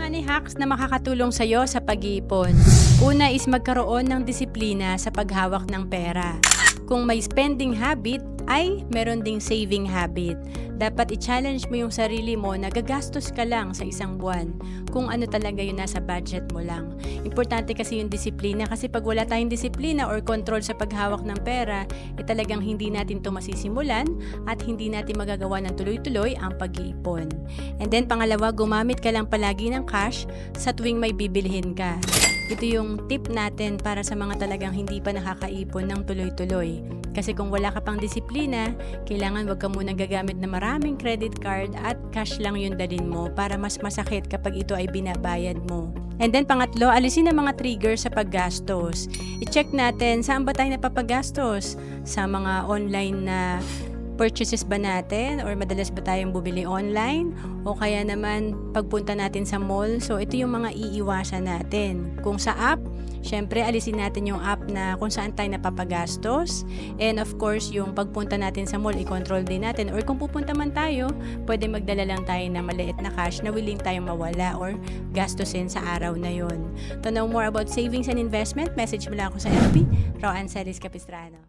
money hacks na makakatulong sa'yo sa pag-iipon. Una is magkaroon ng disiplina sa paghawak ng pera. Kung may spending habit, ay meron ding saving habit. Dapat i-challenge mo yung sarili mo na gagastos ka lang sa isang buwan kung ano talaga yung nasa budget mo lang. Importante kasi yung disiplina kasi pag wala tayong disiplina or control sa paghawak ng pera, talagang hindi natin to masisimulan at hindi natin magagawa ng tuloy-tuloy ang pag-iipon. And then pangalawa, gumamit ka lang palagi ng cash sa tuwing may bibilhin ka. Ito yung tip natin para sa mga talagang hindi pa nakakaipon ng tuloy-tuloy. Kasi kung wala ka pang disiplina, kailangan wag ka munang gagamit ng maraming credit card at cash lang yung dalin mo para mas masakit kapag ito ay binabayad mo. And then pangatlo, alisin ang mga trigger sa paggastos. I-check natin saan ba tayo napapagastos? Sa mga online na purchases ba natin or madalas ba tayong bumili online o kaya naman pagpunta natin sa mall. So ito yung mga iiwasan natin. Kung sa app, syempre alisin natin yung app na kung saan tayo napapagastos, and of course yung pagpunta natin sa mall i-control din natin, or kung pupunta man tayo, pwede magdala lang tayo ng maliit na cash na willing tayong mawala or gastusin sa araw na yon. To know more about savings and investment, message mo lang ako sa FB, Roann Celis Capistrano.